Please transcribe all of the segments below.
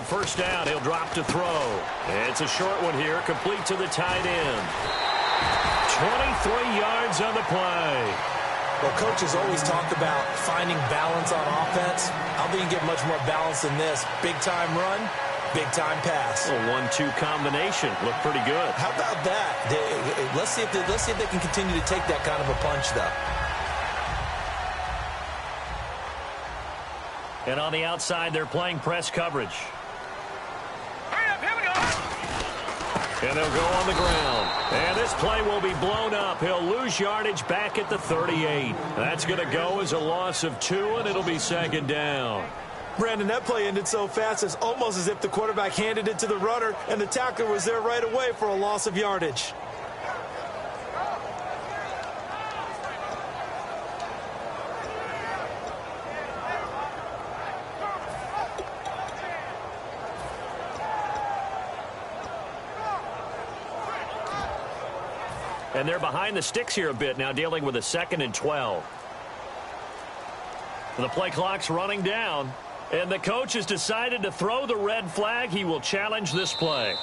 On first down, he'll drop to throw. It's a short one here, complete to the tight end. 23 yards on the play. Well, coaches always talk about finding balance on offense. How do you get much more balance than this? Big-time run, big-time pass. A 1-2 combination. Looked pretty good. How about that? Let's see if they can continue to take that kind of a punch, though. And on the outside, they're playing press coverage. And they'll go on the ground. And this play will be blown up. He'll lose yardage back at the 38. That's going to go as a loss of 2, and it'll be second down. Brandon, that play ended so fast, it's almost as if the quarterback handed it to the runner, and the tackler was there right away for a loss of yardage. And they're behind the sticks here a bit now, dealing with a 2nd and 12. The play clock's running down, and the coach has decided to throw the red flag. He will challenge this play.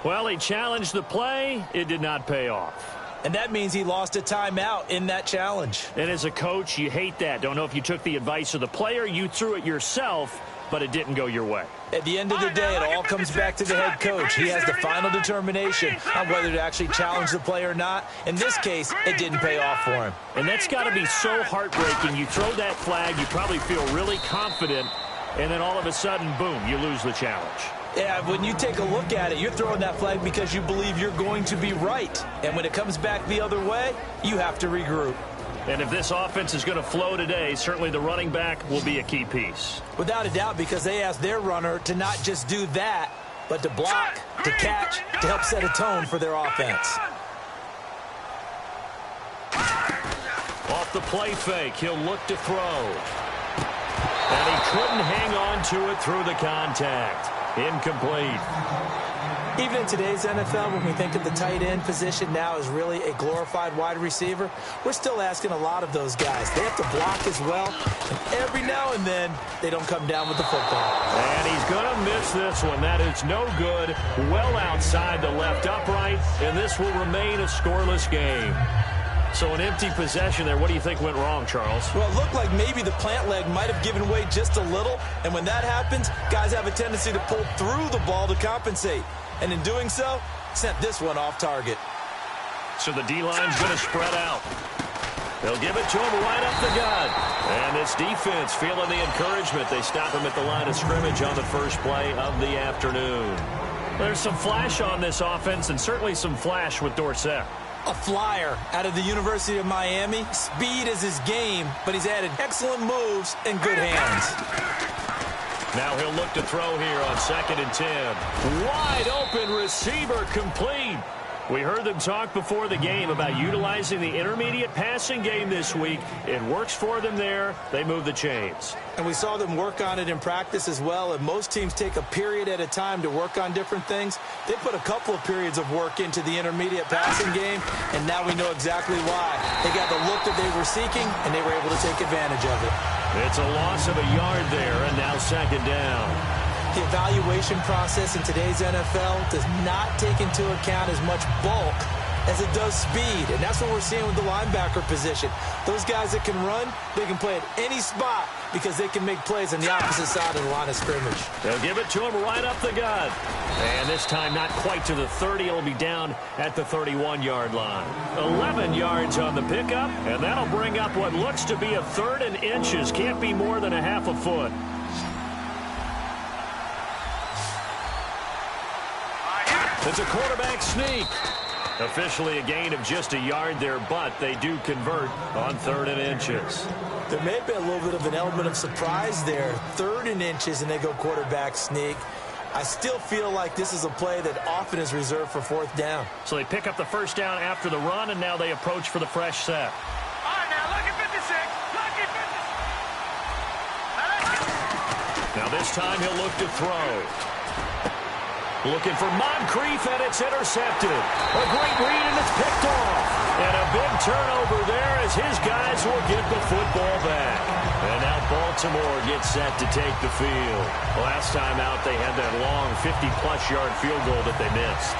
Well, he challenged the play. It did not pay off. And that means he lost a timeout in that challenge. And as a coach, you hate that. Don't know if you took the advice of the player, you threw it yourself, but it didn't go your way. At the end of the day, it all comes back to the head coach. He has the final determination on whether to actually challenge the play or not. In this case, it didn't pay off for him. And that's got to be so heartbreaking. You throw that flag, you probably feel really confident, and then all of a sudden, boom, you lose the challenge. Yeah, when you take a look at it, you're throwing that flag because you believe you're going to be right. And when it comes back the other way, you have to regroup. And if this offense is going to flow today, certainly the running back will be a key piece. Without a doubt, because they asked their runner to not just do that, but to block, to catch, to help set a tone for their offense. Off the play fake, he'll look to throw. And he couldn't hang on to it through the contact. Incomplete. Even in today's NFL, when we think of the tight end position now as really a glorified wide receiver, we're still asking a lot of those guys. They have to block as well, and every now and then, they don't come down with the football. And he's going to miss this one. That is no good. Well outside the left upright, and this will remain a scoreless game. So an empty possession there. What do you think went wrong, Charles? Well, it looked like maybe the plant leg might have given way just a little. And when that happens, guys have a tendency to pull through the ball to compensate. And in doing so, sent this one off target. So the D-line's going to spread out. They'll give it to him right up the gut. And this defense feeling the encouragement. They stop him at the line of scrimmage on the first play of the afternoon. There's some flash on this offense and certainly some flash with Dorsett. A flyer out of the University of Miami. Speed is his game, but he's added excellent moves and good hands. Now he'll look to throw here on 2nd and 10. Wide open receiver complete. We heard them talk before the game about utilizing the intermediate passing game this week. It works for them there. They move the chains. And we saw them work on it in practice as well. And most teams take a period at a time to work on different things. They put a couple of periods of work into the intermediate passing game, and now we know exactly why. They got the look that they were seeking, and they were able to take advantage of it. It's a loss of a yard there, and now 2nd down. The evaluation process in today's NFL does not take into account as much bulk as it does speed, and that's what we're seeing with the linebacker position. Those guys that can run, they can play at any spot because they can make plays on the opposite side of the line of scrimmage. They'll give it to him right up the gut. And this time not quite to the 30. It'll be down at the 31-yard line. 11 yards on the pickup, and that'll bring up what looks to be a 3rd and inches. Can't be more than a half a foot. It's a quarterback sneak. Officially a gain of just a yard there, but they do convert on 3rd and inches. There may have been a little bit of an element of surprise there. 3rd and inches, and they go quarterback sneak. I still feel like this is a play that often is reserved for 4th down. So they pick up the first down after the run, and now they approach for the fresh set. All right, now look at 56. Look at 56. Now this time he'll look to throw. Looking for Moncrief, and it's intercepted. A great read, and it's picked off. And a big turnover there as his guys will get the football back. And now Baltimore gets set to take the field. Last time out, they had that long 50-plus yard field goal that they missed.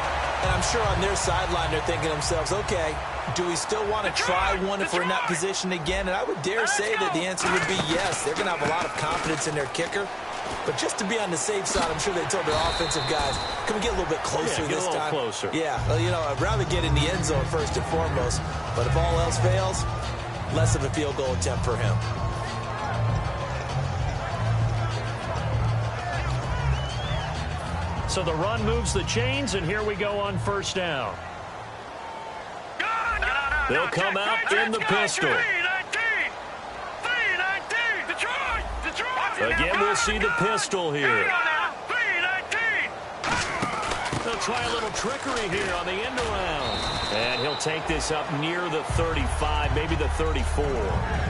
And I'm sure on their sideline they're thinking to themselves, okay, do we still want to try one if we're in that position again? And I would dare say that the answer would be yes. They're going to have a lot of confidence in their kicker. But just to be on the safe side, I'm sure they told their offensive guys, can we get a little bit closer this time? Get a little closer. Yeah, well, you know, I'd rather get in the end zone first and foremost. But if all else fails, less of a field goal attempt for him. So the run moves the chains, and here we go on first down. They'll come out in the pistol. Again, we'll see the pistol here. They'll try a little trickery here on the end around. And he'll take this up near the 35, maybe the 34.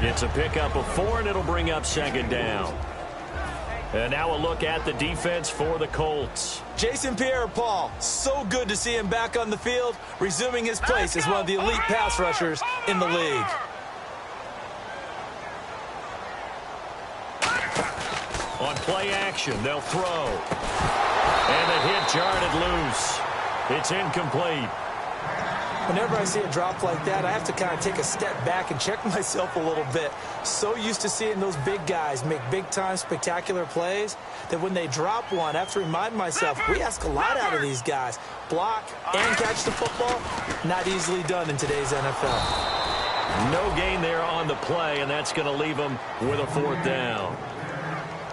It's a pickup of 4, and it'll bring up second down. And now a look at the defense for the Colts. Jason Pierre-Paul, so good to see him back on the field, resuming his place as one of the elite pass rushers in the league. On play action, they'll throw. And the hit jarred it loose. It's incomplete. Whenever I see a drop like that, I have to kind of take a step back and check myself a little bit. So used to seeing those big guys make big-time spectacular plays that when they drop one, I have to remind myself, we ask a lot out of these guys. Block and catch the football, not easily done in today's NFL. No gain there on the play, and that's going to leave them with a fourth down.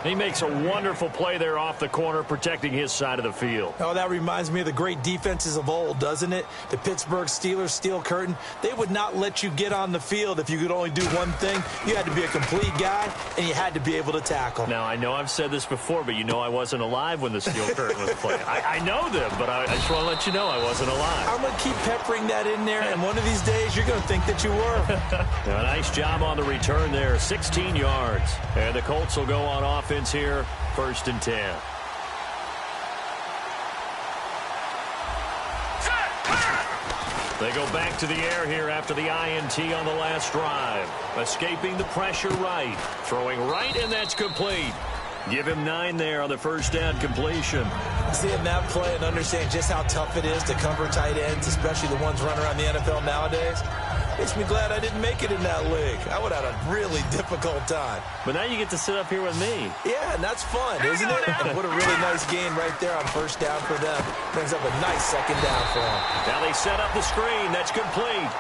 He makes a wonderful play there off the corner, protecting his side of the field. Oh, that reminds me of the great defenses of old, doesn't it? The Pittsburgh Steelers steel curtain. They would not let you get on the field if you could only do one thing. You had to be a complete guy, and you had to be able to tackle. Now, I know I've said this before, but you know I wasn't alive when the steel curtain was playing. I know them, but I just want to let you know I wasn't alive. I'm going to keep peppering that in there, and one of these days you're going to think that you were. A nice job on the return there, 16 yards. And the Colts will go on offense here, 1st and 10. They go back to the air here after the INT on the last drive. Escaping the pressure right. Throwing right, and that's complete. Give him 9 there on the first down completion. Seeing that play and understand just how tough it is to cover tight ends, especially the ones running around the NFL nowadays, makes me glad I didn't make it in that league. I would have had a really difficult time. But now you get to sit up here with me. Yeah, and that's fun, isn't it? And what a really nice gain right there on first down for them. Brings up a nice second down for them. Now they set up the screen. That's complete.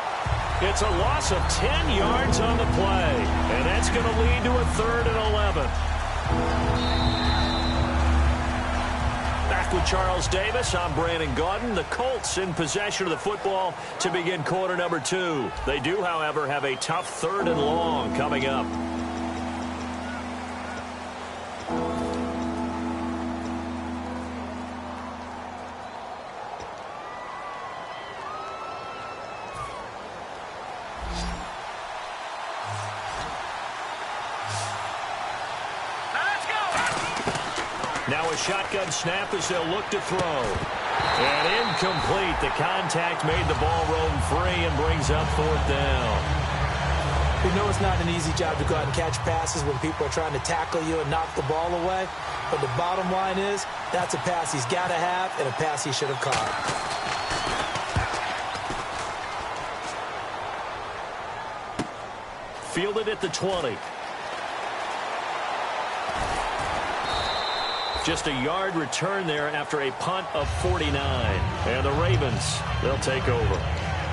It's a loss of 10 yards on the play. And that's going to lead to a 3rd and 11. Back with Charles Davis, I'm Brandon Gaudin. The Colts in possession of the football to begin quarter number 2. They do, however, have a tough 3rd and long coming up. Now a shotgun snap as they'll look to throw. And incomplete. The contact made the ball roam free and brings up 4th down. We know it's not an easy job to go out and catch passes when people are trying to tackle you and knock the ball away. But the bottom line is, that's a pass he's got to have and a pass he should have caught. Fielded at the 20. Just a yard return there after a punt of 49. And the Ravens, they'll take over.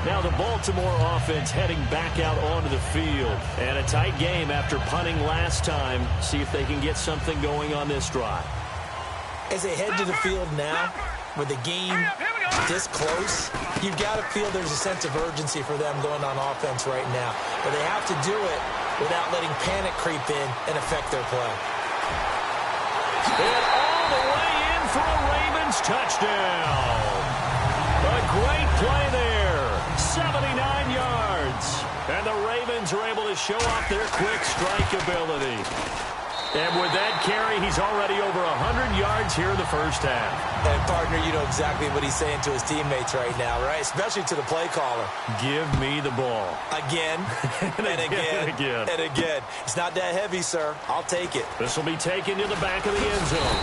Now the Baltimore offense heading back out onto the field. And a tight game after punting last time. See if they can get something going on this drive. As they head to the field now, with the game this close, you've got to feel there's a sense of urgency for them going on offense right now. But they have to do it without letting panic creep in and affect their play. And all the way in for a Ravens touchdown. A great play there. 79 yards. And the Ravens are able to show off their quick strike ability. And with that carry, he's already over 100 yards here in the first half. And, partner, you know exactly what he's saying to his teammates right now, right? Especially to the play caller. Give me the ball. Again, and again, and again. It's not that heavy, sir. I'll take it. This will be taken to the back of the end zone.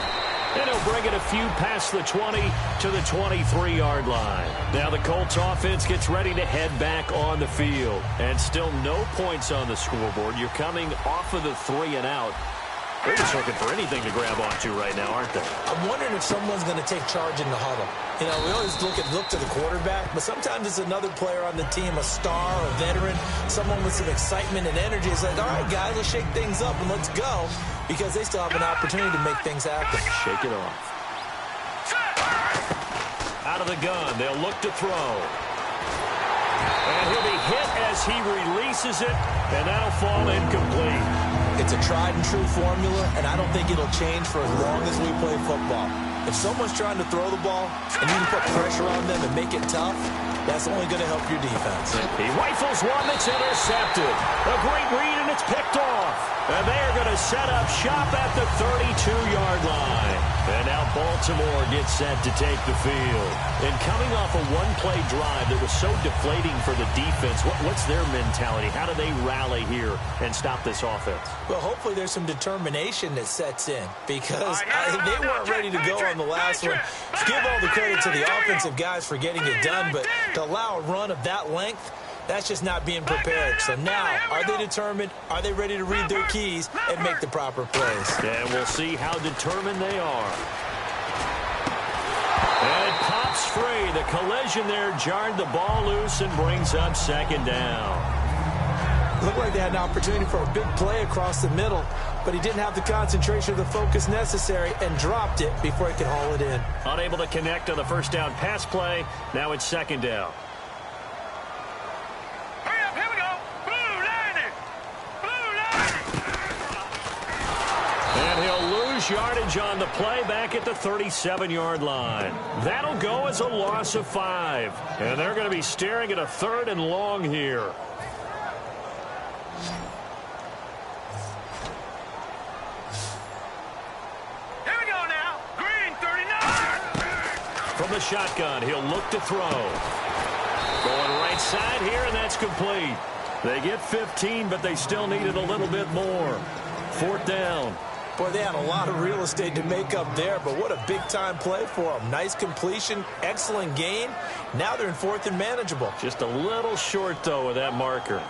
And he'll bring it a few past the 20 to the 23-yard line. Now the Colts offense gets ready to head back on the field. And still no points on the scoreboard. You're coming off of the 3 and out. They're just looking for anything to grab onto right now, aren't they? I'm wondering if someone's going to take charge in the huddle. You know, we always look to the quarterback, but sometimes it's another player on the team, a star, a veteran, someone with some excitement and energy. It's like, all right, guys, let's shake things up and let's go, because they still have an opportunity to make things happen. Shake it off. Out of the gun, they'll look to throw. And he'll be hit as he releases it, and that'll fall incomplete. It's a tried-and-true formula, and I don't think it'll change for as long as we play football. If someone's trying to throw the ball, and you can put pressure on them and make it tough, that's only going to help your defense. He rifles one that's intercepted. A great read, and it's picked off. And they are going to set up shop at the 32-yard line. And now Baltimore gets set to take the field. And coming off a one-play drive that was so deflating for the defense, what's their mentality? How do they rally here and stop this offense? Well, hopefully there's some determination that sets in, because they weren't ready to go on the last one. Give all the credit to the offensive guys for getting it done, but to allow a run of that length, that's just not being prepared. So now, are they determined? Are they ready to read their keys and make the proper plays? And we'll see how determined they are. And it pops free. The collision there jarred the ball loose and brings up second down. Looked like they had an opportunity for a big play across the middle, but he didn't have the concentration or the focus necessary and dropped it before he could haul it in. Unable to connect on the first down pass play. Now it's second down. And he'll lose yardage on the play back at the 37-yard line. That'll go as a loss of 5. And they're going to be staring at a 3rd and long here. Here we go now. Green 39. From the shotgun, he'll look to throw. Going right side here, and that's complete. They get 15, but they still needed a little bit more. 4th down. Boy, they had a lot of real estate to make up there, but what a big-time play for them. Nice completion, excellent gain. Now they're in 4th and manageable. Just a little short, though, of that marker.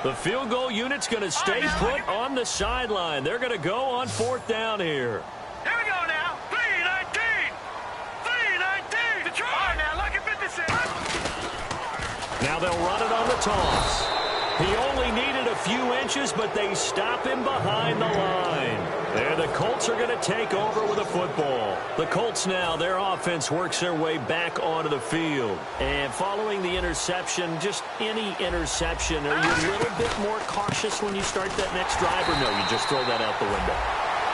The field goal unit's going to stay put on the sideline. They're going to go on 4th down here. Here we go now. 3-19. 3-19. Detroit. All right, now, look at 56. Now they'll run it on the toss. He only needed a few inches, but they stop him behind the line. And the Colts are going to take over with a football. The Colts now, their offense works their way back onto the field. And following the interception, just any interception, are you a little bit more cautious when you start that next drive, or no, you just throw that out the window?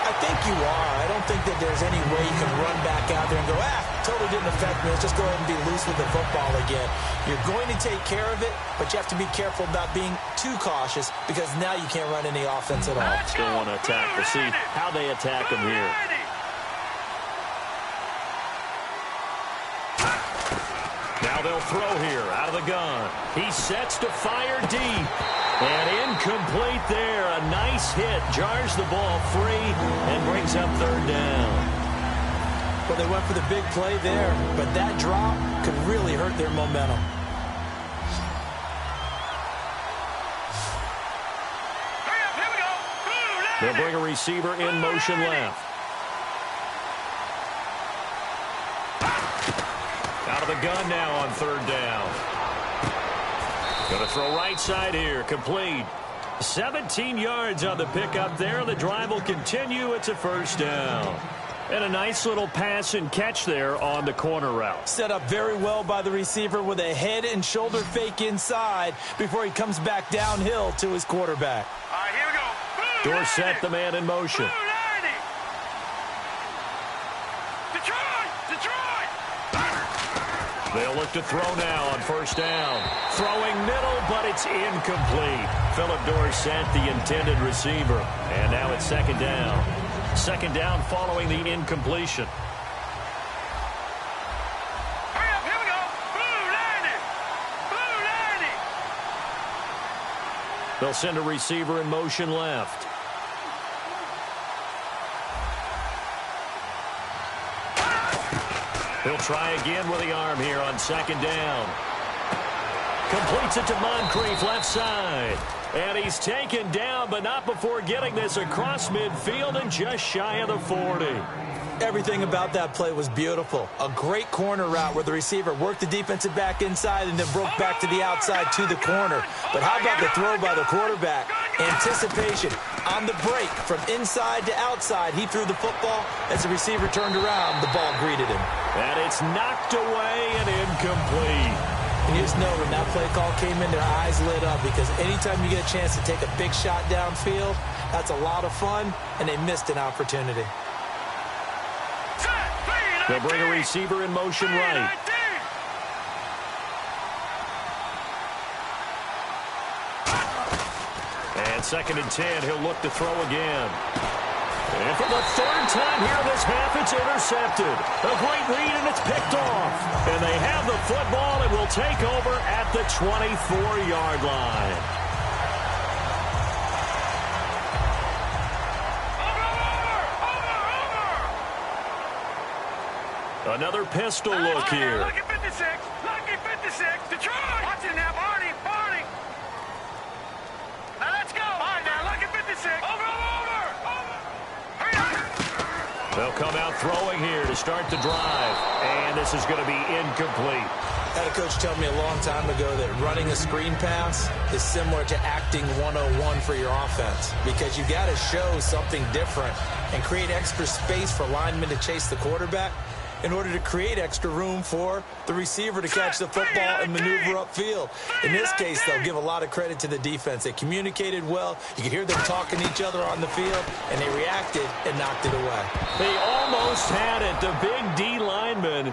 I think you are. I don't think that there's any way you can run back out there and go, totally didn't affect me. Let's just go ahead and be loose with the football again. You're going to take care of it, but you have to be careful about being too cautious, because now you can't run any offense at all. Still want to attack. We'll see how they attack him here. Now they'll throw here out of the gun. He sets to fire deep. And incomplete there. A nice hit. Jars the ball free and brings up 3rd down. Well, they went for the big play there, but that drop could really hurt their momentum. Here we go. They'll bring a receiver in motion left. Out of the gun now on 3rd down. Going to throw right side here. Complete. 17 yards on the pickup there. The drive will continue. It's a 1st down. And a nice little pass and catch there on the corner route. Set up very well by the receiver with a head and shoulder fake inside before he comes back downhill to his quarterback. All right, here we go. Dorsett, the man in motion. Detroit! They'll look to throw now on first down. Throwing middle, but it's incomplete. Philip Dorsett, the intended receiver. And now it's second down. Second down following the incompletion. Hurry up, here we go. Blue 90. Blue 90. They'll send a receiver in motion left. He'll try again with the arm here on second down. Completes it to Moncrief, left side. And he's taken down, but not before getting this across midfield and just shy of the 40. Everything about that play was beautiful. A great corner route where the receiver worked the defensive back inside and then broke back to the outside to the corner. But how about the throw by the quarterback? Anticipation on the break from inside to outside. He threw the football. As the receiver turned around, the ball greeted him. And it's knocked away and incomplete. And you just know when that play call came in, their eyes lit up because anytime you get a chance to take a big shot downfield, that's a lot of fun, and they missed an opportunity. They'll bring a receiver in motion right. And second and 10, he'll look to throw again. And for the third time here in this half, it's intercepted. A great read, and it's picked off. And they have the football and will take over at the 24-yard line. Another pistol look here. Lucky 56. Lucky 56. Detroit. Watch it now, Barney. Barney. Now let's go. All right, now, lucky 56. Over. Hurry up. They'll come out throwing here to start the drive. And this is going to be incomplete. I had a coach tell me a long time ago that running a screen pass is similar to acting 101 for your offense because you got to show something different and create extra space for linemen to chase the quarterback in order to create extra room for the receiver to catch the football and maneuver upfield. In this case, they'll give a lot of credit to the defense. They communicated well. You could hear them talking to each other on the field, and they reacted and knocked it away. They almost had it. The big D lineman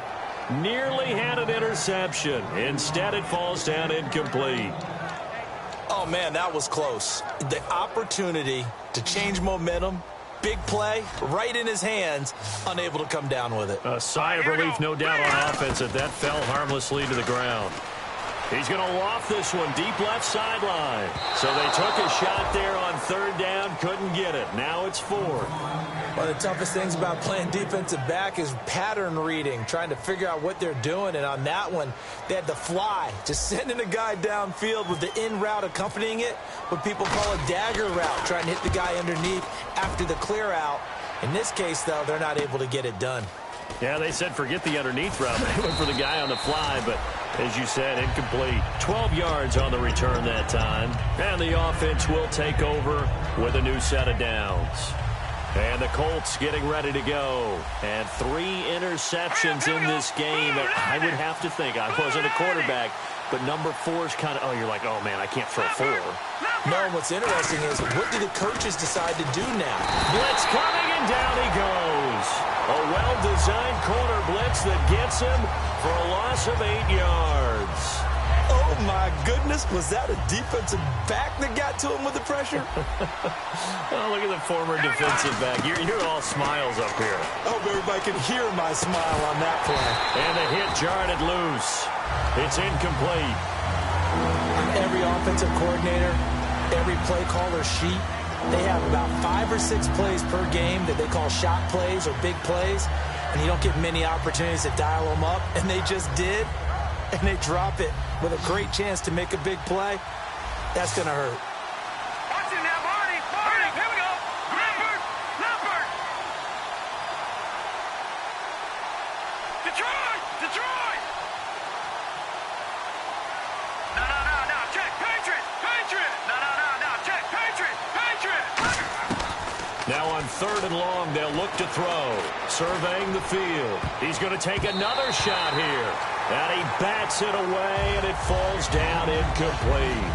nearly had an interception. Instead, it falls down incomplete. Oh, man, that was close. The opportunity to change momentum, big play, right in his hands, unable to come down with it. A sigh of relief, no doubt, on offense that fell harmlessly to the ground. He's going to loft this one deep left sideline. So they took a shot there on third down, couldn't get it. Now it's fourth. One of the toughest things about playing defensive back is pattern reading, trying to figure out what they're doing. And on that one, they had to fly, just sending a guy downfield with the in route accompanying it, what people call a dagger route, trying to hit the guy underneath after the clear out. In this case, though, they're not able to get it done. Yeah, they said forget the underneath route. They went for the guy on the fly, but as you said, incomplete. 12 yards on the return that time. And the offense will take over with a new set of downs. And the Colts getting ready to go. And 3 interceptions in this game. And I would have to think, I wasn't a quarterback, but number 4 is kind of, oh, you're like, oh, man, I can't throw 4. No, and what's interesting is, what do the coaches decide to do now? Blitz coming, and down he goes. A well-designed corner blitz that gets him for a loss of 8 yards. Oh, my goodness. Was that a defensive back that got to him with the pressure? Oh, look at the former defensive back. You're all smiles up here. I hope everybody can hear my smile on that play. And the hit jarred it loose. It's incomplete. Every offensive coordinator, every play caller sheet, they have about 5 or 6 plays per game that they call shot plays or big plays, and you don't get many opportunities to dial them up, and they just did, and they drop it with a great chance to make a big play. That's going to hurt. Watch it now, Barney. Barney, here we go. Leopard. Detroit. No. Check. Patriot. No. Check. Patriot. Now on third and long, they'll look to throw. Surveying the field. He's going to take another shot here. And he bats it away, and it falls down incomplete.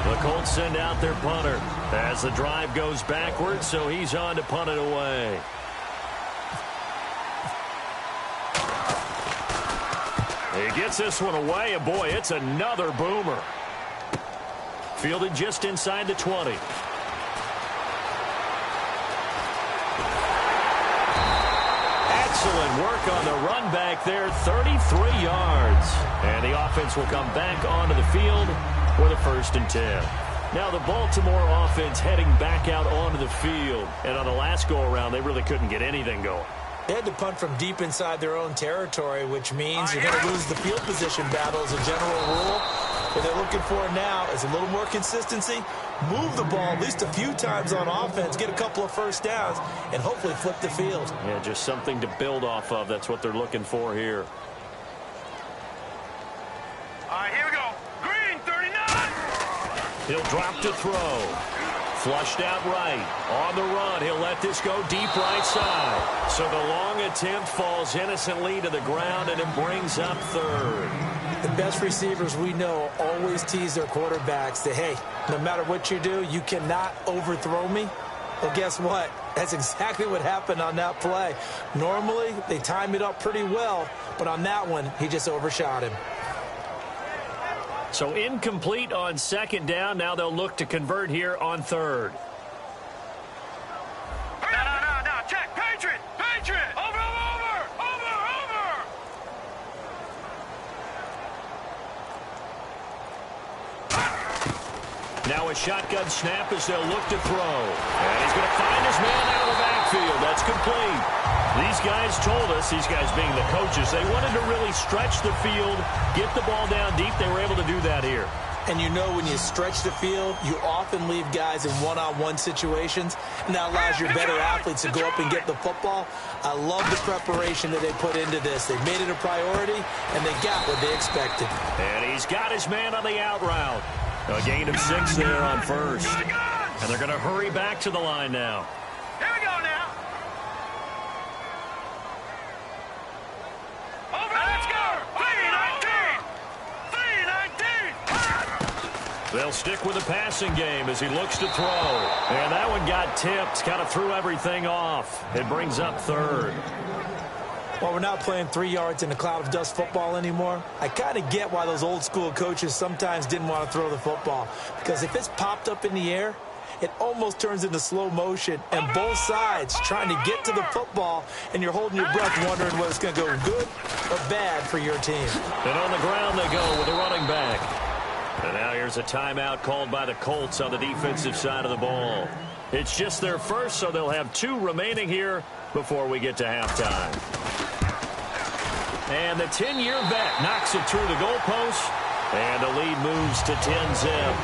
The Colts send out their punter as the drive goes backwards, so he's on to punt it away. He gets this one away, and boy, it's another boomer. Fielded just inside the 20. Excellent work on the run back there, 33 yards. And the offense will come back onto the field with a 1st and 10. Now the Baltimore offense heading back out onto the field. And on the last go-around, they really couldn't get anything going. They had to punt from deep inside their own territory, which means you're going to lose the field position battle as a general rule. What they're looking for now is a little more consistency, move the ball at least a few times on offense, get a couple of 1st downs, and hopefully flip the field. Yeah, just something to build off of. That's what they're looking for here. All right, here we go. Green, 39. He'll drop to throw. Flushed out right. On the run, he'll let this go deep right side. So the long attempt falls innocently to the ground, and it brings up 3rd. The best receivers we know always tease their quarterbacks that, hey, no matter what you do, you cannot overthrow me. Well, guess what? That's exactly what happened on that play. Normally, they time it up pretty well, but on that one, he just overshot him. So incomplete on 2nd down. Now they'll look to convert here on 3rd. No. Check. Patriot. Over. Now a shotgun snap as they'll look to throw. And he's going to find his man out of the backfield. That's complete. These guys told us, these guys being the coaches, they wanted to really stretch the field, get the ball down deep. They were able to do that here. And you know when you stretch the field, you often leave guys in one-on-one situations, and that allows your better athletes to go up and get the football. I love the preparation that they put into this. They made it a priority, and they got what they expected. And he's got his man on the out route. A gain of 6 there on 1st. And they're going to hurry back to the line now. Here we go now. Over. Let's go. 3-19. They'll stick with the passing game as he looks to throw. And that one got tipped. Kind of threw everything off. It brings up 3rd. Well, we're not playing 3 yards in a cloud of dust football anymore. I kind of get why those old school coaches sometimes didn't want to throw the football. Because if it's popped up in the air, it almost turns into slow motion. And both sides trying to get to the football, and you're holding your breath wondering whether it's going to go good or bad for your team. And on the ground they go with a running back. And now here's a timeout called by the Colts on the defensive side of the ball. It's just their first, so they'll have 2 remaining here before we get to halftime. And the 10-year vet knocks it through the goalpost, and the lead moves to 10-zip.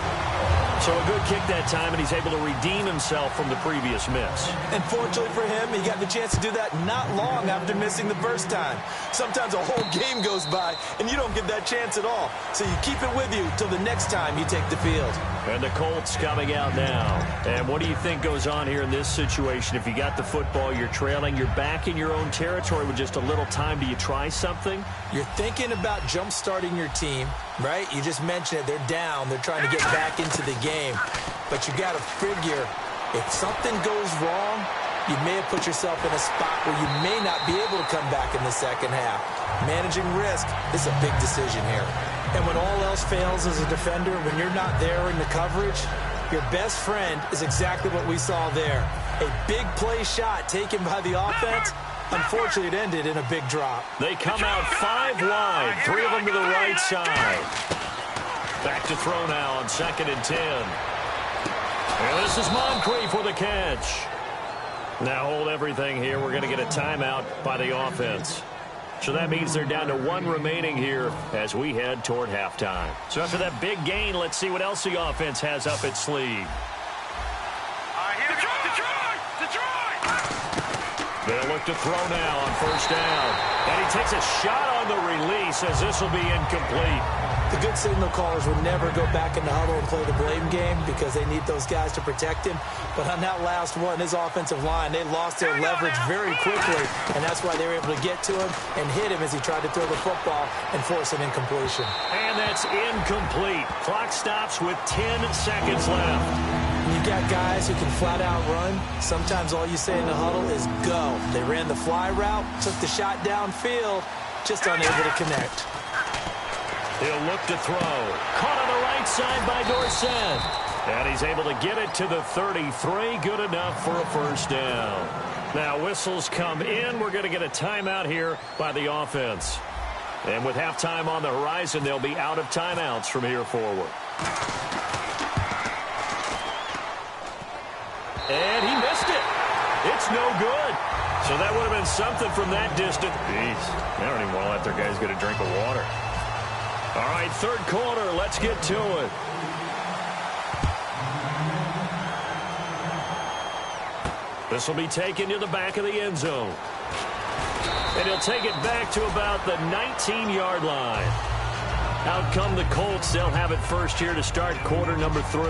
So a good kick that time, and he's able to redeem himself from the previous miss. And fortunately for him, he got the chance to do that not long after missing the first time. Sometimes a whole game goes by, and you don't get that chance at all. So you keep it with you till the next time you take the field. And the Colts coming out now. And what do you think goes on here in this situation? If you got the football, you're trailing, you're back in your own territory with just a little time. Do you try something? You're thinking about jump-starting your team, right? You just mentioned it. They're down. They're trying to get back into the game. But you got to figure, if something goes wrong, you may have put yourself in a spot where you may not be able to come back in the second half. Managing risk is a big decision here. And when all else fails as a defender, when you're not there in the coverage, your best friend is exactly what we saw there. A big play shot taken by the offense. Unfortunately, it ended in a big drop. They come out 5 wide, 3 of them to the right side. Back to throw now on 2nd and 10. And this is Moncrief with a catch. Now hold everything here. We're going to get a timeout by the offense. So that means they're down to 1 remaining here as we head toward halftime. So after that big gain, let's see what else the offense has up its sleeve. They'll look to throw now on 1st down. And he takes a shot on the release as this will be incomplete. The good signal callers would never go back in the huddle and play the blame game because they need those guys to protect him. But on that last one, his offensive line, they lost their leverage very quickly, and that's why they were able to get to him and hit him as he tried to throw the football and force an incompletion. And that's incomplete. Clock stops with 10 seconds left. You got guys who can flat out run. Sometimes all you say in the huddle is go. They ran the fly route, took the shot downfield, just unable to connect. He'll look to throw. Caught on the right side by Dorsett. And he's able to get it to the 33. Good enough for a first down. Now whistles come in. We're going to get a timeout here by the offense. And with halftime on the horizon, they'll be out of timeouts from here forward. And he missed it. It's no good. So that would have been something from that distance. Jeez, they don't even want to let their guys get a drink of water. All right, third quarter. Let's get to it. This will be taken to the back of the end zone. And he'll take it back to about the 19-yard line. Out come the Colts. They'll have it first here to start quarter number 3.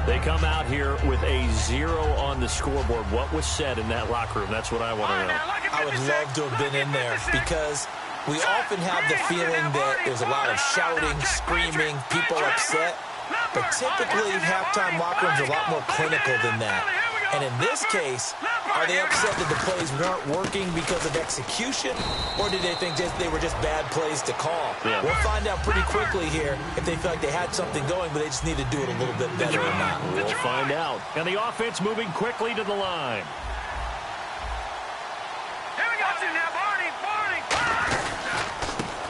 They come out here with a 0 on the scoreboard. What was said in that locker room? That's what I want to know. I would love to have been in there because we often have the feeling that there's a lot of shouting, screaming, people upset. But typically, halftime locker rooms are a lot more clinical than that. And in this case, are they upset that the plays weren't working because of execution, or did they think they were just bad plays to call? Yeah. We'll find out pretty quickly here if they feel like they had something going, but they just need to do it a little bit better or not. We'll find out. And the offense moving quickly to the line. Here we go. Now, Barney.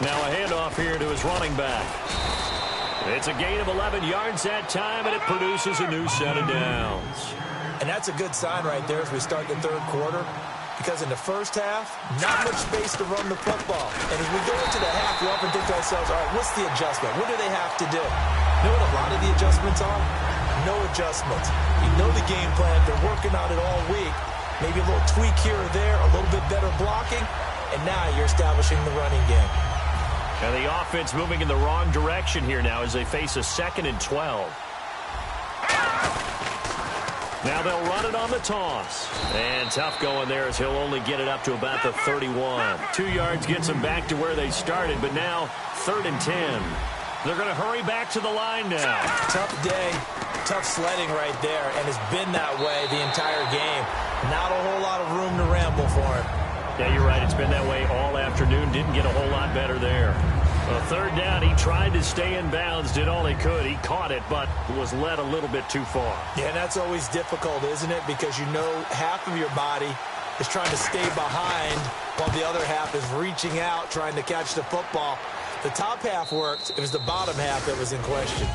Now a handoff here to his running back. It's a gain of 11 yards that time, and it produces a new set of downs. And that's a good sign right there as we start the third quarter, because in the first half, not much space to run the football. And as we go into the half, we often think to ourselves, all right, what's the adjustment? What do they have to do? You know what a lot of the adjustments are? No adjustments. You know the game plan. They're working on it all week. Maybe a little tweak here or there, a little bit better blocking, and now you're establishing the running game. And the offense moving in the wrong direction here now as they face a 2nd and 12. Now they'll run it on the toss. And tough going there as he'll only get it up to about the 31. 2 yards gets them back to where they started, but now 3rd and 10. They're going to hurry back to the line now. Tough day, tough sledding right there, and it's been that way the entire game. Not a whole lot of room to ramble for him. Yeah, you're right. It's been that way all afternoon. Didn't get a whole lot better there. A 3rd down, he tried to stay in bounds, did all he could. He caught it, but was led a little bit too far. Yeah, and that's always difficult, isn't it? Because you know half of your body is trying to stay behind while the other half is reaching out, trying to catch the football. The top half worked. It was the bottom half that was in question.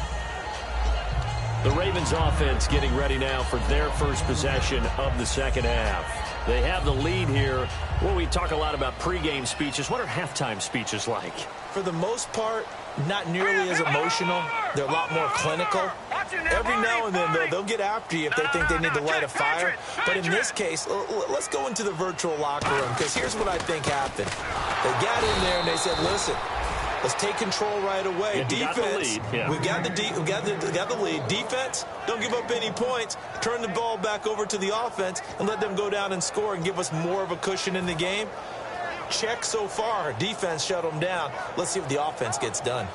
The Ravens offense getting ready now for their first possession of the second half. They have the lead here. Well, we talk a lot about pregame speeches. What are halftime speeches like? For the most part, not nearly as emotional. They're a lot more clinical. Every now and then, though, they'll get after you if they think they need to light a fire. But in this case, let's go into the virtual locker room, because here's what I think happened. They got in there and they said, listen, let's take control right away. Yeah, defense, we got the lead. Defense, don't give up any points. Turn the ball back over to the offense and let them go down and score and give us more of a cushion in the game. Check so far. Defense shut them down. Let's see what the offense gets done.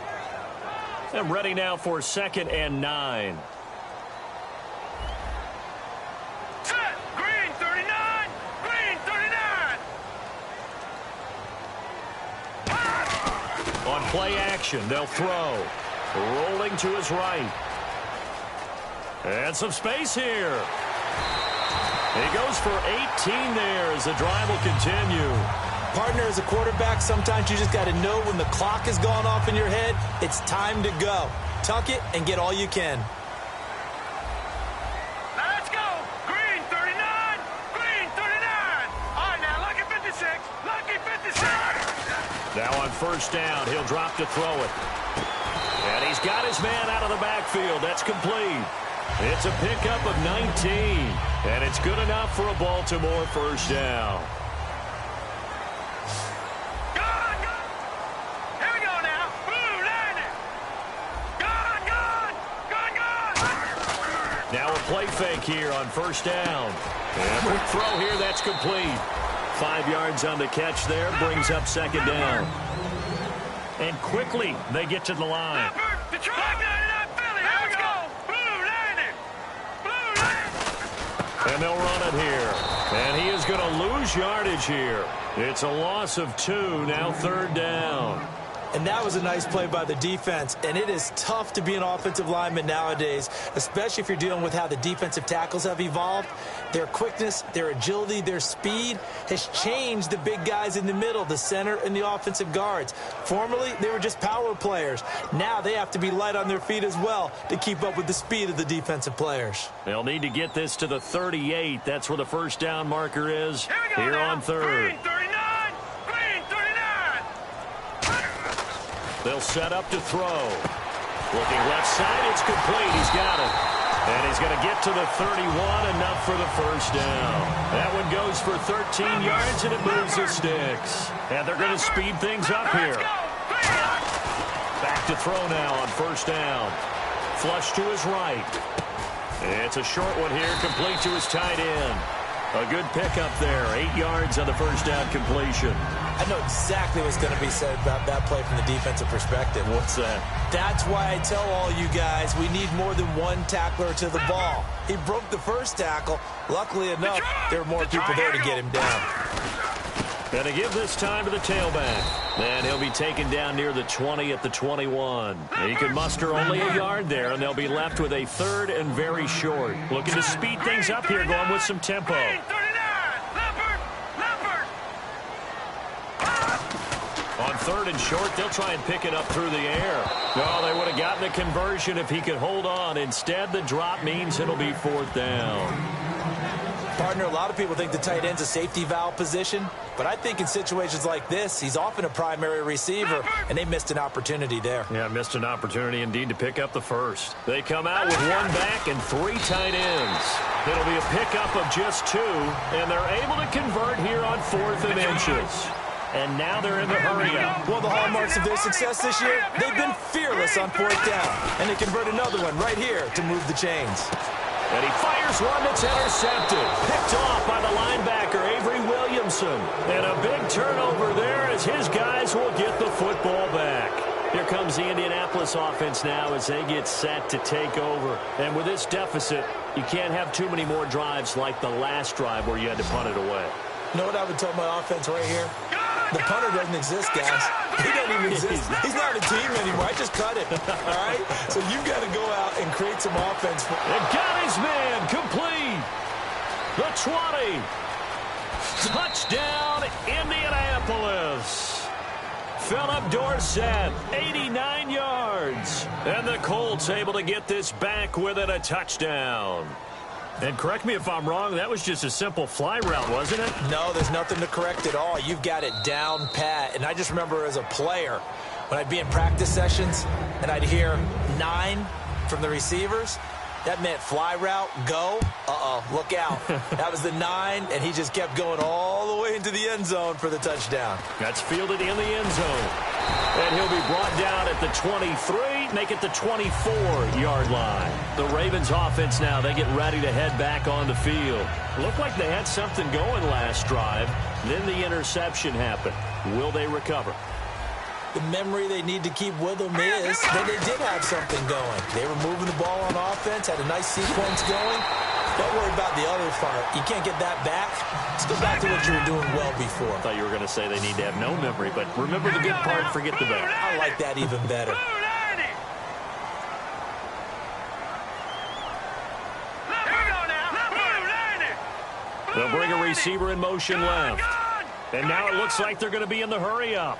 I'm ready now for 2nd and 9. Set. Green 39. Green 39. On play action, they'll throw. Rolling to his right. And some space here. He goes for 18 there as the drive will continue. Partner, as a quarterback, sometimes you just got to know when the clock has gone off in your head, it's time to go. Tuck it and get all you can. Let's go. Green 39. Green 39. All right, now, lucky 56. Lucky 56. Now on first down, he'll drop to throw it. And he's got his man out of the backfield. That's complete. It's a pickup of 19. And it's good enough for a Baltimore first down. Now a play fake here on first down. And quick throw here, that's complete. 5 yards on the catch there, brings up 2nd down. And quickly, they get to the line. And they'll run it here. And he is going to lose yardage here. It's a loss of 2, now 3rd down. And that was a nice play by the defense. And it is tough to be an offensive lineman nowadays, especially if you're dealing with how the defensive tackles have evolved. Their quickness, their agility, their speed has changed the big guys in the middle, the center, and the offensive guards. Formerly, they were just power players. Now they have to be light on their feet as well to keep up with the speed of the defensive players. They'll need to get this to the 38. That's where the first down marker is here on third. Green 39! Green 39! They'll set up to throw. Looking left side, it's complete. He's got it. And he's going to get to the 31, enough for the first down. That one goes for 13 yards, and it moves the sticks. And they're going to speed things up here. Back to throw now on first down. Flush to his right. It's a short one here, complete to his tight end. A good pickup there, 8 yards on the first down completion. I know exactly what's going to be said about that play from the defensive perspective. What's that? That's why I tell all you guys we need more than one tackler to the ball. He broke the first tackle. Luckily enough, there were more people there to get him down. Going to give this time to the tailback. And he'll be taken down near the 20 at the 21. He can muster only a yard there, and they'll be left with a third and very short. Looking to speed things up here, going with some tempo. On third and short, they'll try and pick it up through the air. No, they would have gotten a conversion if he could hold on. Instead, the drop means it'll be fourth down. Partner, a lot of people think the tight end's a safety valve position, but I think in situations like this, he's often a primary receiver, and they missed an opportunity there. Yeah, missed an opportunity indeed to pick up the first. They come out with one back and three tight ends. It'll be a pickup of just two, and they're able to convert here on fourth and inches. And now they're in the hurry-up. Well, the hallmarks of their success this year, they've been fearless on fourth down, and they convert another one right here to move the chains. And he fires one that's intercepted. Picked off by the linebacker, Avery Williamson. And a big turnover there as his guys will get the football back. Here comes the Indianapolis offense now as they get set to take over. And with this deficit, you can't have too many more drives like the last drive where you had to punt it away. You know what I would tell my offense right here? The punter doesn't exist, guys. He doesn't even exist. He's not a team anymore. I just cut him. All right? So you've got to go out and create some offense. And got his man complete. The 20. Touchdown, Indianapolis. Philip Dorsett, 89 yards. And the Colts able to get this back within a touchdown. And correct me if I'm wrong, that was just a simple fly route, wasn't it? No, there's nothing to correct at all. You've got it down pat. And I just remember as a player, when I'd be in practice sessions and I'd hear 9 from the receivers, that meant fly route, go, look out. That was the 9, and he just kept going all the way into the end zone for the touchdown. That's fielded in the end zone. And he'll be brought down at the 23, make it the 24-yard line. The Ravens offense now, they get ready to head back on the field. Looked like they had something going last drive. Then the interception happened. Will they recover? The memory they need to keep with them is that they did have something going. They were moving the ball on offense, had a nice sequence going. Don't worry about the other part. You can't get that back. Let's go back to what you were doing well before. I thought you were going to say they need to have no memory, but remember the good part, forget the bad. I like that even better. They'll bring a receiver in motion left. And now it looks like they're going to be in the hurry-up.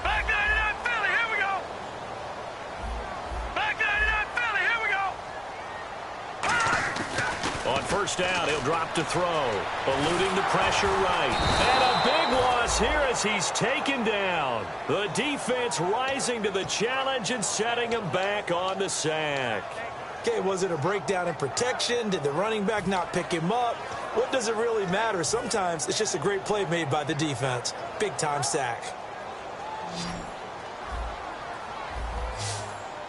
Back 99 Philly, here we go. Back 99 Philly, here we go. On first down, he'll drop to throw. Eluding the pressure right. And a big loss here as he's taken down. The defense rising to the challenge and setting him back on the sack. Okay, was it a breakdown in protection? Did the running back not pick him up? What does it really matter? Sometimes it's just a great play made by the defense. Big-time sack.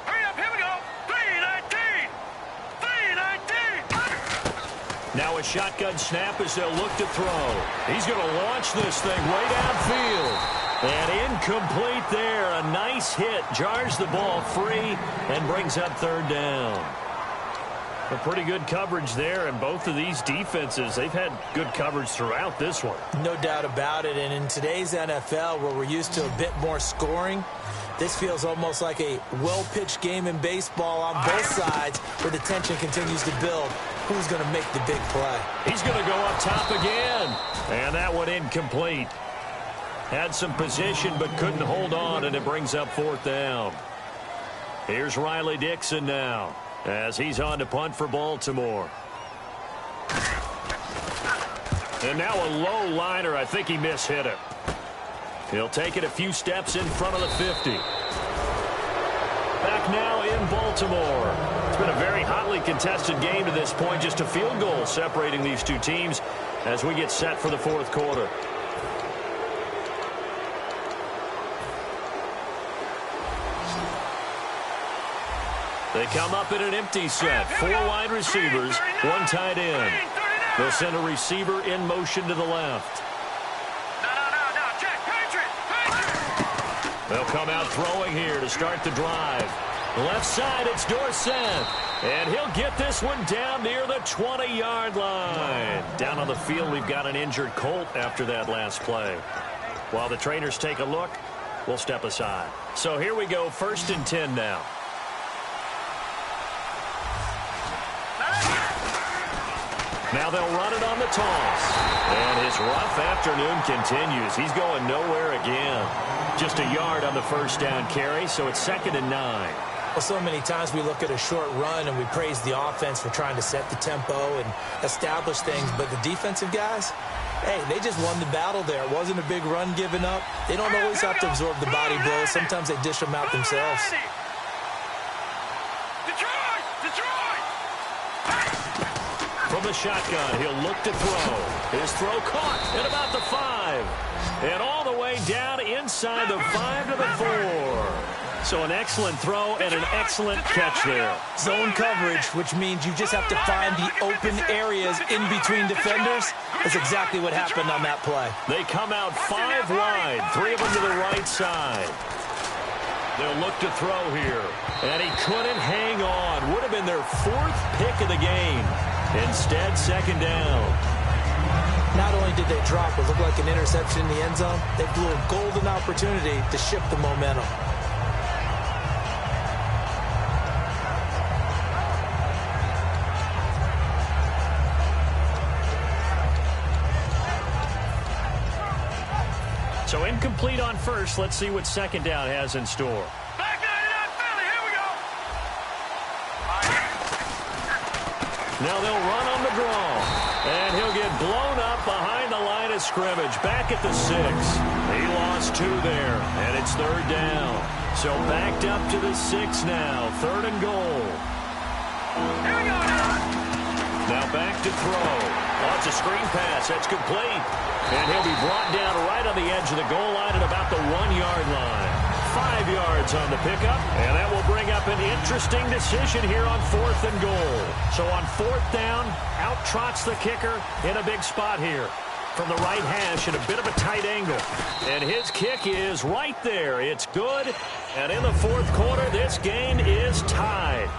Hurry up, here we go. 3-19. 3-19. Now a shotgun snap as they'll look to throw. He's going to launch this thing way downfield. And incomplete there. A nice hit. Jars the ball free and brings up third down. A pretty good coverage there, and both of these defenses, they've had good coverage throughout this one. No doubt about it, and in today's NFL, where we're used to a bit more scoring, This feels almost like a well-pitched game in baseball on both sides where the tension continues to build. Who's going to make the big play? He's going to go up top again. And that one incomplete. Had some position but couldn't hold on, and it brings up 4th down. Here's Riley Dixon now as he's on to punt for Baltimore. And now a low liner. I think he mishit it. He'll take it a few steps in front of the 50. Back now in Baltimore. It's been a very hotly contested game to this point. Just a field goal separating these two teams as we get set for the 4th quarter. They come up in an empty set. 4 wide receivers, 1 tight end. They'll send a receiver in motion to the left. They'll come out throwing here to start the drive. Left side, it's Dorsett. And he'll get this one down near the 20-yard line. Down on the field, we've got an injured Colt after that last play. While the trainers take a look, we'll step aside. So here we go, 1st and 10 now. Now they'll run it on the toss. And his rough afternoon continues. He's going nowhere again. Just a yard on the 1st down carry, so it's 2nd and 9. Well, so many times we look at a short run and we praise the offense for trying to set the tempo and establish things. But the defensive guys, hey, they just won the battle there. It wasn't a big run given up. They don't always have to absorb the body blows. Sometimes they dish them out themselves. From the shotgun, he'll look to throw. His throw caught at about the 5. And all the way down inside the 5 to the 4. So an excellent throw and an excellent catch there. Zone coverage, which means you just have to find the open areas in between defenders. That's exactly what happened on that play. They come out 5 wide, 3 of them to the right side. They'll look to throw here. And he couldn't hang on. Would have been their 4th pick of the game. Instead, 2nd down. Not only did they drop what looked like an interception in the end zone, they blew a golden opportunity to shift the momentum. So incomplete on 1st. Let's see what 2nd down has in store. Now they'll run on the draw. And he'll get blown up behind the line of scrimmage. Back at the 6. He lost 2 there. And it's 3rd down. So backed up to the 6 now. 3rd and goal. Here we go now. Now back to throw. Oh, it's a screen pass. That's complete. And he'll be brought down right on the edge of the goal line at about the 1-yard line. 5 yards on the pickup, and that will bring up an interesting decision here on 4th and goal. So on 4th down, out trots the kicker in a big spot here. From the right hash at a bit of a tight angle. And his kick is right there. It's good. And in the 4th quarter, this game is tied.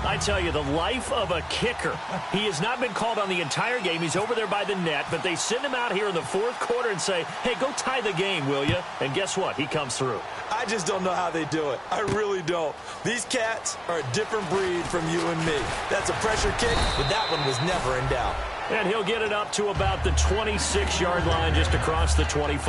I tell you, the life of a kicker. He has not been called on the entire game. He's over there by the net, but they send him out here in the 4th quarter and say, hey, go tie the game, will you? And guess what? He comes through. I just don't know how they do it. I really don't. These cats are a different breed from you and me. That's a pressure kick, but that one was never in doubt. And he'll get it up to about the 26-yard line just across the 25.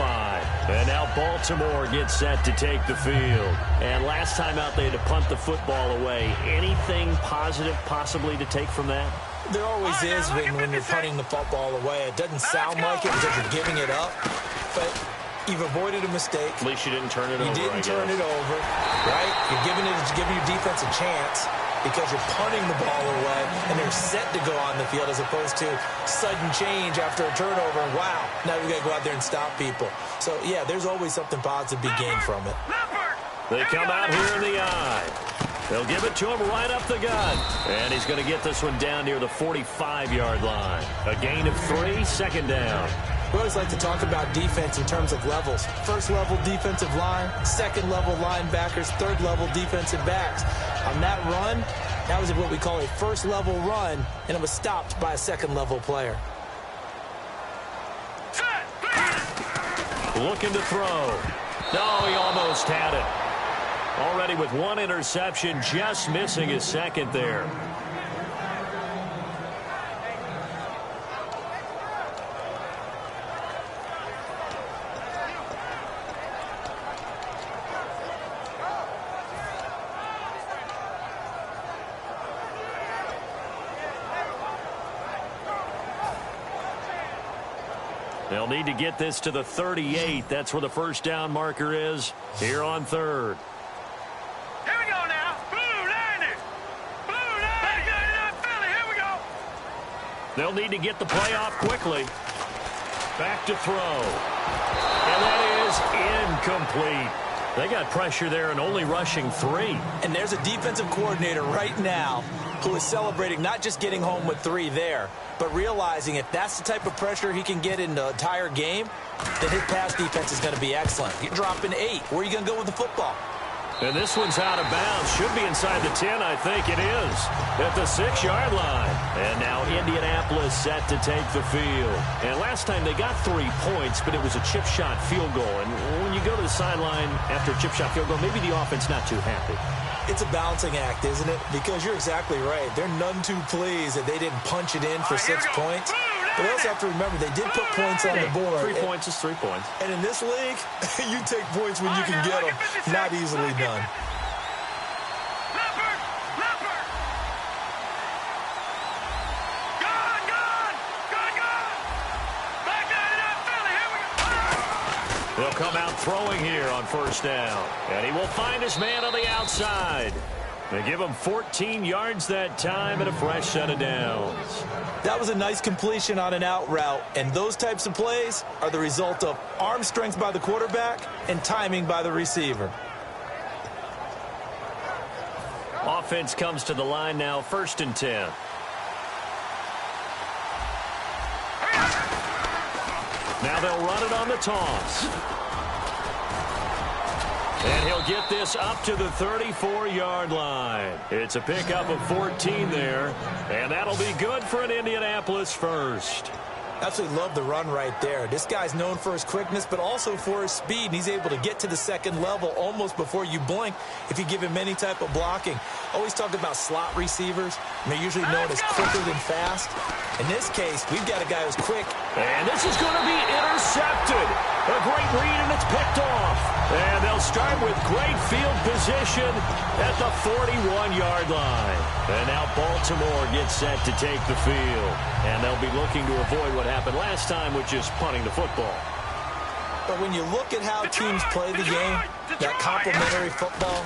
And now Baltimore gets set to take the field. And last time out, they had to punt the football away. Anything positive possibly to take from that? There always is when you're punting the football away. It doesn't sound like it because you're giving it up, but you've avoided a mistake. At least you didn't turn it over, You didn't turn it over, right? You're giving your defense a chance because you're punting the ball away, and they're set to go on the field as opposed to sudden change after a turnover. And wow, now we got to go out there and stop people. So, yeah, there's always something positive to be gained from it. They come out here in the eye. They'll give it to him right up the gut. And he's going to get this one down near the 45-yard line. A gain of 3, 2nd down. We always like to talk about defense in terms of levels. First-level defensive line, second-level linebackers, third-level defensive backs. On that run, that was what we call a first-level run, and it was stopped by a second-level player. Looking to throw. No, he almost had it. Already with one interception, just missing his second there. They'll need to get this to the 38. That's where the first down marker is here on third. Here we go now. Blue 90. Blue 90. Philly. Here we go. They'll need to get the play off quickly. Back to throw. And that is incomplete. They got pressure there and only rushing 3. And there's a defensive coordinator right now who is celebrating not just getting home with 3 there, but realizing if that's the type of pressure he can get in the entire game, then his pass defense is going to be excellent. You're dropping 8. Where are you going to go with the football? And this one's out of bounds. Should be inside the 10, I think it is. At the 6-yard line. And now Indianapolis set to take the field. And last time they got 3 points, but it was a chip shot field goal. And when you go to the sideline after a chip shot field goal, maybe the offense not too happy. It's a balancing act, isn't it? Because you're exactly right. They're none too pleased that they didn't punch it in for 6 points. But they also have to remember they did put points on the board. 3 points is 3 points. And in this league, you take points when you can get them. Not easily done. They'll come out throwing here on first down. And he will find his man on the outside. They give him 14 yards that time and a fresh set of downs. That was a nice completion on an out route. And those types of plays are the result of arm strength by the quarterback and timing by the receiver. Offense comes to the line now, 1st and 10. Now they'll run it on the toss. And he'll get this up to the 34-yard line. It's a pickup of 14 there. And that'll be good for an Indianapolis first. Absolutely love the run right there. This guy's known for his quickness, but also for his speed. And he's able to get to the second level almost before you blink if you give him any type of blocking. Always talk about slot receivers, and they're usually known as quicker than fast. In this case, we've got a guy who's quick. And this is going to be intercepted. A great read, and it's picked off. And they'll start with great field position at the 41-yard line. And now Baltimore gets set to take the field. And they'll be looking to avoid what happened last time, which is punting the football. But when you look at how teams play the game, that complementary football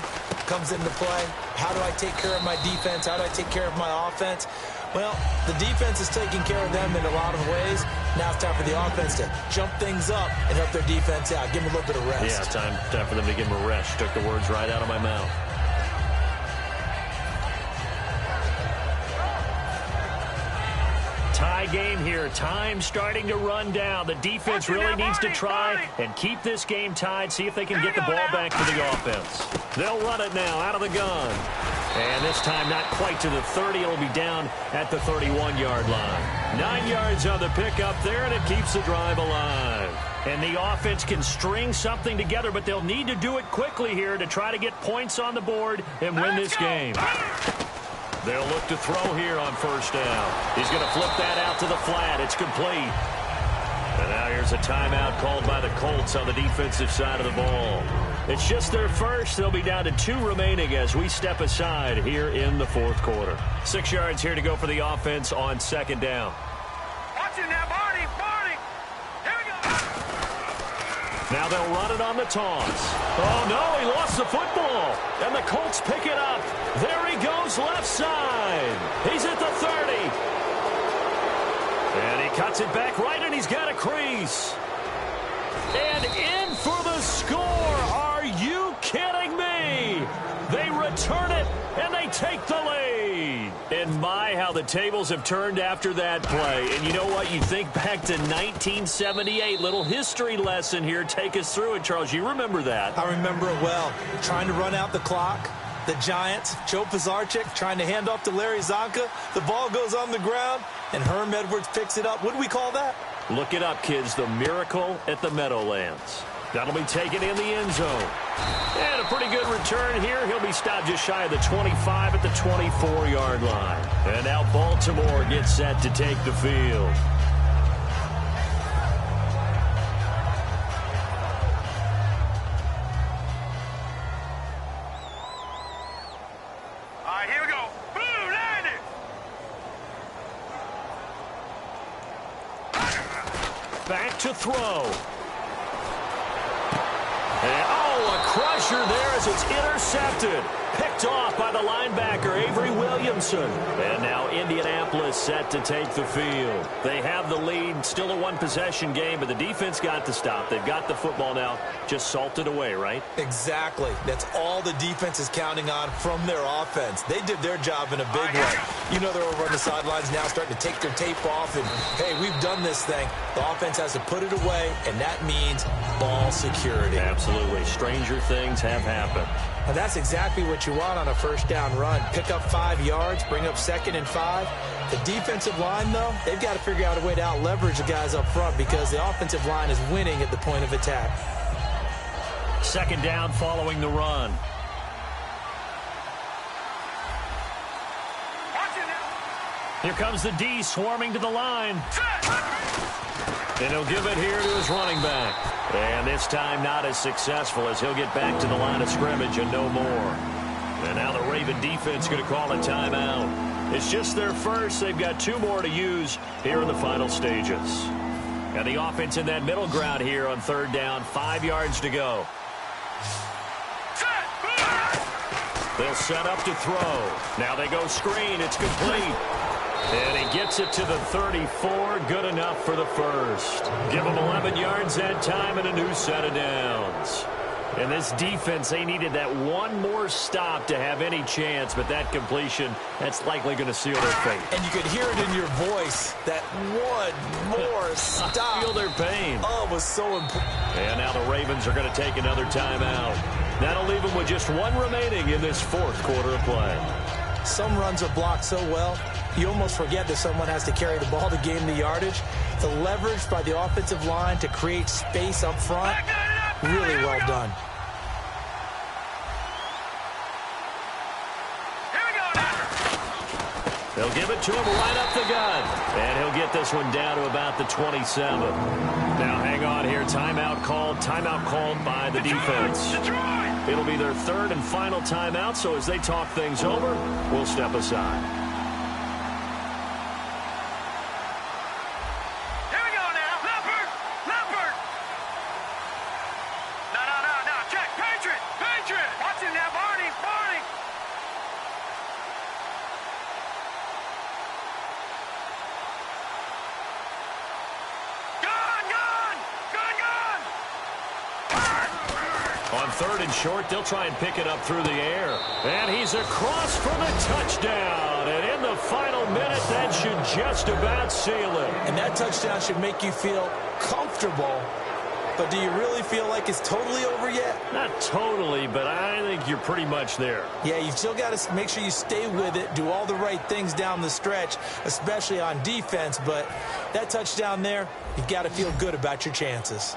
comes into play. How do I take care of my defense? How do I take care of my offense? Well, the defense is taking care of them in a lot of ways. Now it's time for the offense to jump things up and help their defense out. Give them a little bit of rest. Yeah, time for them to give them a rest. Took the words right out of my mouth. Tie game here. Time starting to run down. The defense really needs to try and keep this game tied. See if they can get the ball back to the offense. They'll run it now out of the gun. And this time not quite to the 30. It'll be down at the 31-yard line. 9 yards on the pickup there, and it keeps the drive alive. And the offense can string something together, but they'll need to do it quickly here to try to get points on the board and win this game. They'll look to throw here on first down. He's going to flip that out to the flat. It's complete. And now here's a timeout called by the Colts on the defensive side of the ball. It's just their first. They'll be down to 2 remaining as we step aside here in the 4th quarter. 6 yards here to go for the offense on 2nd down. Watch it now, Barney. Barney. Here we go. Now they'll run it on the toss. Oh, no, he lost the football. And the Colts pick it up. There he goes left side. He's at the 30. And he cuts it back right, and he's got a crease. And in for the score. Are you kidding me? They return it, and they take the lead. And my, how the tables have turned after that play. And you know what? You think back to 1978. Little history lesson here. Take us through it, Charles. You remember that. I remember it well. Trying to run out the clock. The Giants, Joe Pisarcik trying to hand off to Larry Zonka. The ball goes on the ground, and Herm Edwards picks it up. What do we call that? Look it up, kids. The miracle at the Meadowlands. That'll be taken in the end zone. And a pretty good return here. He'll be stopped just shy of the 25 at the 24-yard line. And now Baltimore gets set to take the field. All right, here we go. Boom, land it. Back to throw. And, oh, a crusher there as it's intercepted. Picked off by the linebacker, Avery Williamson. And now Indianapolis set to take the field. They have the lead. Still a one-possession game, but the defense got to stop. They've got the football now. Just salted away, right? Exactly. That's all the defense is counting on from their offense. They did their job in a big way. You know they're over on the sidelines now starting to take their tape off, and, hey, we've done this thing. The offense has to put it away, and that means ball security. Absolutely. Stranger things have happened. And that's exactly what you want on a first down run. Pick up 5 yards, bring up 2nd and 5. The defensive line, though, they've got to figure out a way to out-leverage the guys up front because the offensive line is winning at the point of attack. 2nd down following the run. Here comes the D swarming to the line. And he'll give it here to his running back. And this time not as successful as he'll get back to the line of scrimmage and no more. And now the Raven defense going to call a timeout. It's just their first. They've got 2 more to use here in the final stages. And the offense in that middle ground here on 3rd down. 5 yards to go. They'll set up to throw. Now they go screen. It's complete. And he gets it to the 34. Good enough for the first. Give him 11 yards that time and a new set of downs. And this defense, they needed that one more stop to have any chance, but that completion, that's likely going to seal their fate. And you could hear it in your voice, that one more stop. Feel their pain. Oh, it was so important. And now the Ravens are going to take another timeout. That'll leave them with just 1 remaining in this 4th quarter of play. Some runs are blocked so well, you almost forget that someone has to carry the ball to gain the yardage. The leverage by the offensive line to create space up front, really well done. They'll give it to him right up the gut. And he'll get this one down to about the 27. Now hang on here. Timeout called by the defense. It'll be their 3rd and final timeout, so as they talk things over, we'll step aside. On 3rd and short, they'll try and pick it up through the air. And he's across for the touchdown. And in the final minute, that should just about seal it. And that touchdown should make you feel comfortable. But do you really feel like it's totally over yet? Not totally, but I think you're pretty much there. Yeah, you've still got to make sure you stay with it, do all the right things down the stretch, especially on defense. But that touchdown there, you've got to feel good about your chances.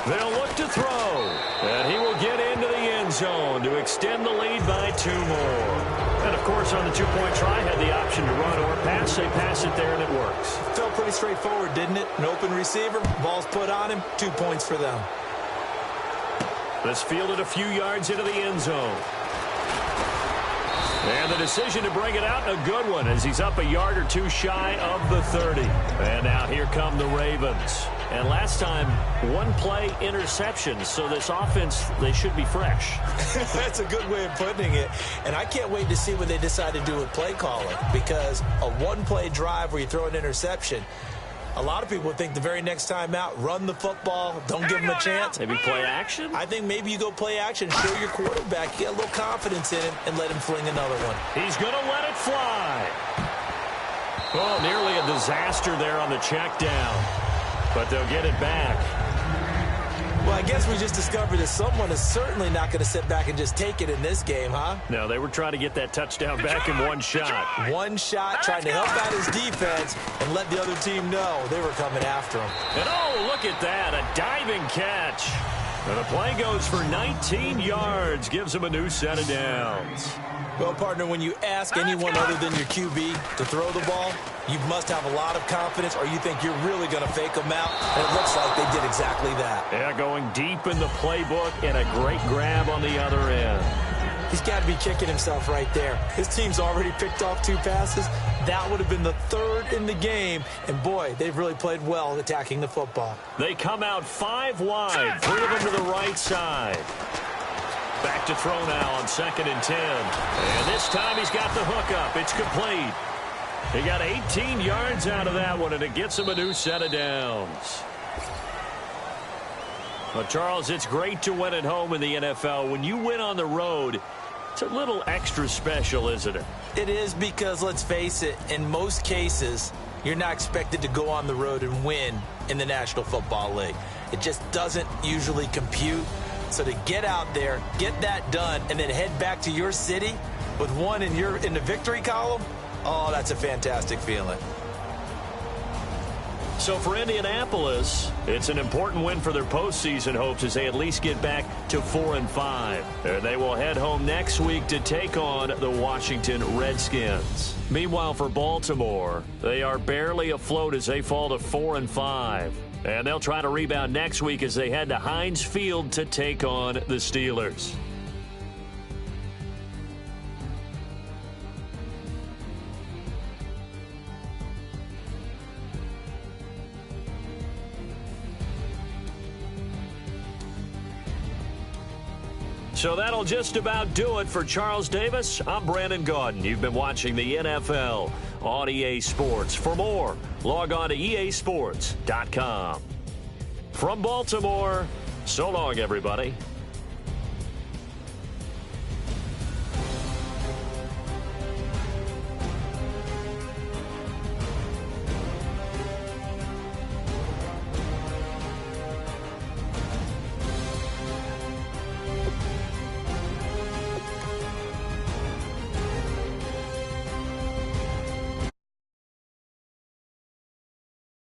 They'll look to throw, and he will get into the end zone to extend the lead by 2 more. And, of course, on the 2-point try, had the option to run or pass. They pass it there, and it works. Felt pretty straightforward, didn't it? An open receiver, ball's put on him, 2 points for them. This fielded a few yards into the end zone. And the decision to bring it out, a good one, as he's up a yard or 2 shy of the 30. And now here come the Ravens. And last time, 1-play interception. So this offense, they should be fresh. That's a good way of putting it. And I can't wait to see what they decide to do with play calling. Because a 1-play drive where you throw an interception, a lot of people think the very next time out, run the football, don't give them a chance. Maybe play action? I think maybe you go play action, show your quarterback, get a little confidence in him, and let him fling another one. He's going to let it fly. Oh, nearly a disaster there on the check down. But they'll get it back. Well, I guess we just discovered that someone is certainly not going to sit back and just take it in this game, huh? No, they were trying to get that touchdown back in one shot. One shot, trying to help out his defense and let the other team know they were coming after him. And oh, look at that, a diving catch. And the play goes for 19 yards, gives him a new set of downs. Well, partner, when you ask anyone other than your QB to throw the ball, you must have a lot of confidence or you think you're really going to fake them out. And it looks like they did exactly that. Yeah, going deep in the playbook and a great grab on the other end. He's got to be kicking himself right there. His team's already picked off 2 passes. That would have been the 3rd in the game. And, boy, they've really played well attacking the football. They come out 5 wide, 3 of them to the right side. Back to throw now on 2nd and 10. And this time he's got the hook up. It's complete. He got 18 yards out of that one, and it gets him a new set of downs. Well, Charles, it's great to win at home in the NFL. When you win on the road, it's a little extra special, isn't it? It is because, let's face it, in most cases, you're not expected to go on the road and win in the National Football League. It just doesn't usually compute. So to get out there, get that done, and then head back to your city with one in the victory column, oh, that's a fantastic feeling. So for Indianapolis, it's an important win for their postseason hopes as they at least get back to 4-5. And they will head home next week to take on the Washington Redskins. Meanwhile, for Baltimore, they are barely afloat as they fall to 4-5. And they'll try to rebound next week as they head to Heinz Field to take on the Steelers. So that'll just about do it for Charles Davis. I'm Brandon Gaudin. You've been watching the NFL on EA Sports. For more, log on to easports.com. From Baltimore, so long, everybody.